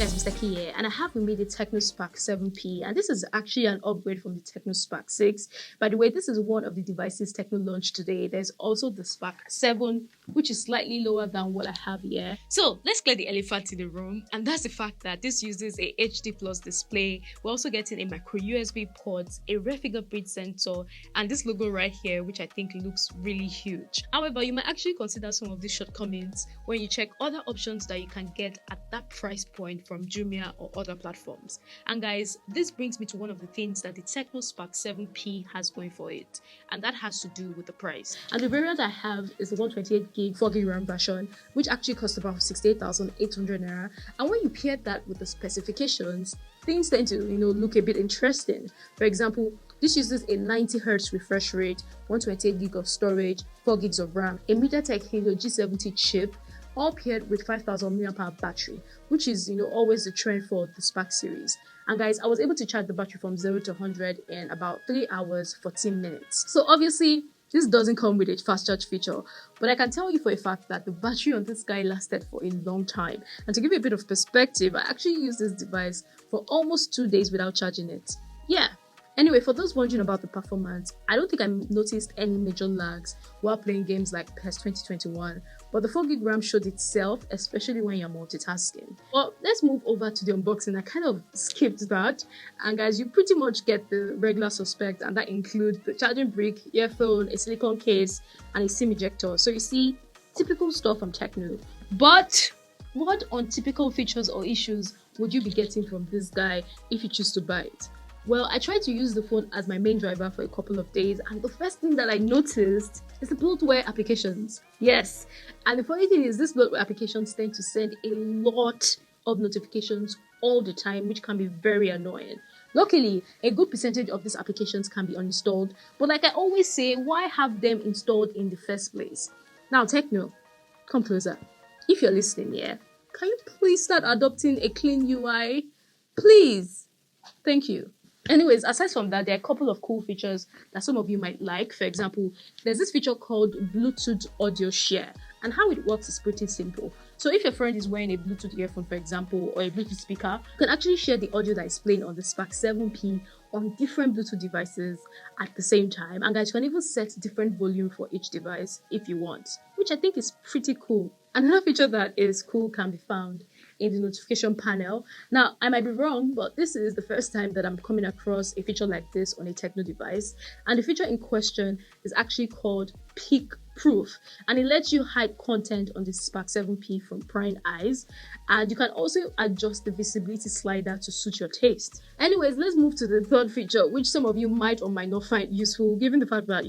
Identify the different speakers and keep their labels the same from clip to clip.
Speaker 1: guys, Mr. Key here, and I have with me the Tecno Spark 7P, and this is actually an upgrade from the Tecno Spark 6. By the way, this is one of the devices Tecno launched today. There's also the Spark 7, which is slightly lower than what I have here. So let's clear the elephant in the room, and that's the fact that this uses a HD Plus display. We're also getting a micro USB port, a rear fingerprint sensor, and this logo right here, which I think looks really huge. However, you might actually consider some of these shortcomings when you check other options that you can get at that price point from Jumia or other platforms. And guys, this brings me to one of the things that the Tecno Spark 7P has going for it, and that has to do with the price. And the variant I have is the 128GB 4GB RAM version, which actually costs about 68,800 naira. And when you pair that with the specifications, things tend to look a bit interesting. For example, this uses a 90Hz refresh rate, 128GB of storage, 4GB of RAM, a MediaTek Helio G70 chip, all paired with 5000 mAh battery, which is always the trend for the Spark series. And guys, I was able to charge the battery from 0 to 100 in about 3 hours 14 minutes. So obviously this doesn't come with a fast charge feature, but I can tell you for a fact that the battery on this guy lasted for a long time. And to give you a bit of perspective, I actually used this device for almost 2 days without charging it. Yeah. Anyway, for those wondering about the performance, I don't think I noticed any major lags while playing games like PES 2021, but the 4GB RAM showed itself, especially when you're multitasking. Well, let's move over to the unboxing. I kind of skipped that, and guys, you pretty much get the regular suspect, and that includes the charging brick, earphone, a silicone case, and a SIM ejector. So you see, typical stuff from Tecno. But what untypical features or issues would you be getting from this guy if you choose to buy it? Well, I tried to use the phone as my main driver for a couple of days, and the first thing that I noticed is the bloatware applications. Yes, and the funny thing is, these bloatware applications tend to send a lot of notifications all the time, which can be very annoying. Luckily, a good percentage of these applications can be uninstalled, but like I always say, why have them installed in the first place? Now, Tecno, come closer. If you're listening, can you please start adopting a clean UI? Please. Thank you. Anyways, aside from that, there are a couple of cool features that some of you might like. For example, there's this feature called Bluetooth Audio Share, and how it works is pretty simple. So if your friend is wearing a Bluetooth earphone, for example, or a Bluetooth speaker, you can actually share the audio that is playing on the Spark 7P on different Bluetooth devices at the same time. And guys, you can even set different volume for each device if you want, which I think is pretty cool. Another feature that is cool can be found in the notification panel. Now, I might be wrong, but this is the first time that I'm coming across a feature like this on a Tecno device. And the feature in question is actually called Peak Proof, and it lets you hide content on the Spark 7P from prying eyes. And you can also adjust the visibility slider to suit your taste. Anyways, let's move to the third feature, which some of you might or might not find useful, given the fact that,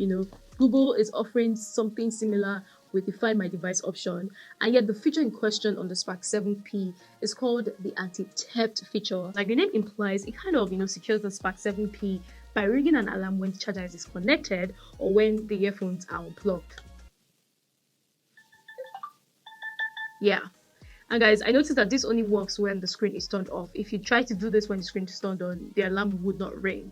Speaker 1: Google is offering something similar with the Find My Device option, and yet the feature in question on the Spark 7P is called the anti-theft feature. Like the name implies, it kind of secures the Spark 7P by ringing an alarm when the charger is disconnected or when the earphones are unplugged. Yeah. And guys, I noticed that this only works when the screen is turned off. If you try to do this when the screen is turned on, the alarm would not ring.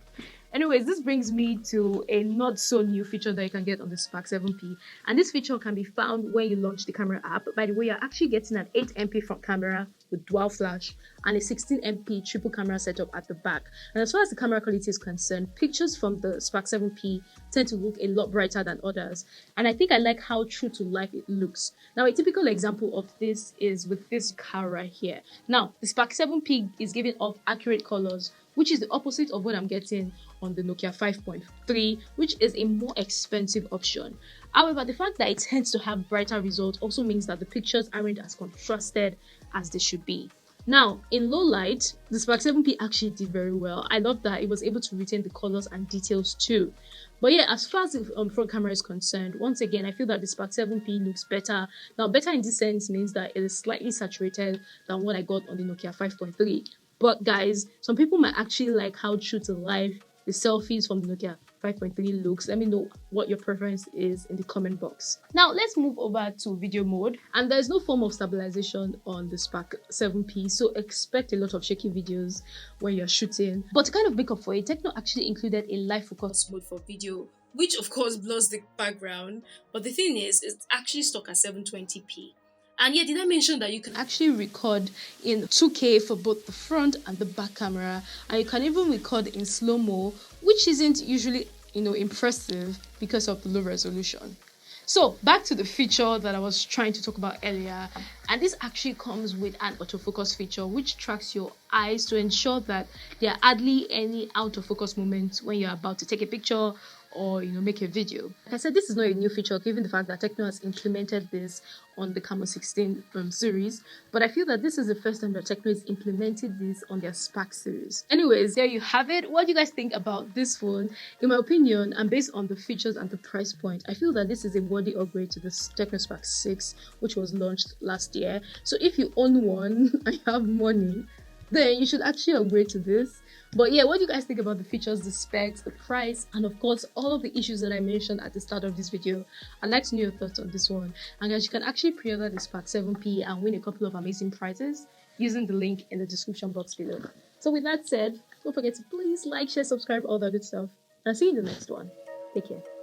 Speaker 1: Anyways, this brings me to a not so new feature that you can get on the Spark 7P. And this feature can be found when you launch the camera app. By the way, you're actually getting an 8MP front camera with dual flash and a 16MP triple camera setup at the back. And as far as the camera quality is concerned, pictures from the Spark 7P tend to look a lot brighter than others. And I think I like how true to life it looks. Now, a typical example of this is with this car right here. Now, the Spark 7P is giving off accurate colors, which is the opposite of what I'm getting on the Nokia 5.3, which is a more expensive option. However, the fact that it tends to have brighter results also means that the pictures aren't as contrasted as they should be. Now, in low light, the Spark 7P actually did very well. I love that it was able to retain the colors and details too. But yeah, as far as the front camera is concerned, once again, I feel that the Spark 7P looks better. Now, better in this sense means that it is slightly saturated than what I got on the Nokia 5.3. But guys, some people might actually like how true to life the selfies from the Nokia 5.3 looks. Let me know what your preference is in the comment box. Now let's move over to video mode, and there's no form of stabilization on the Spark 7P, so expect a lot of shaky videos when you're shooting. But to kind of make up for it, Tecno actually included a live focus mode for video, which of course blurs the background, but the thing is, it's actually stuck at 720p. And yeah, did I mention that you can actually record in 2K for both the front and the back camera, and you can even record in slow-mo, which isn't usually, impressive because of the low resolution. So back to the feature that I was trying to talk about earlier, and this actually comes with an autofocus feature which tracks your eyes to ensure that there are hardly any out of focus moments when you're about to take a picture or make a video. Like I said, this is not a new feature given the fact that Tecno has implemented this on the Camon 16 series, but I feel that this is the first time that Tecno has implemented this on their Spark series. Anyways, there you have it. What do you guys think about this phone? In my opinion, and based on the features and the price point, I feel that this is a worthy upgrade to the Tecno Spark 6, which was launched last year. So if you own one and you have money, then you should actually upgrade to this. But yeah, what do you guys think about the features, the specs, the price, and of course all of the issues that I mentioned at the start of this video? I'd like to know your thoughts on this one. And guys, you can actually pre-order the Spark 7P and win a couple of amazing prizes using the link in the description box below. So with that said, don't forget to please like, share, subscribe, all that good stuff. And I'll see you in the next one. Take care.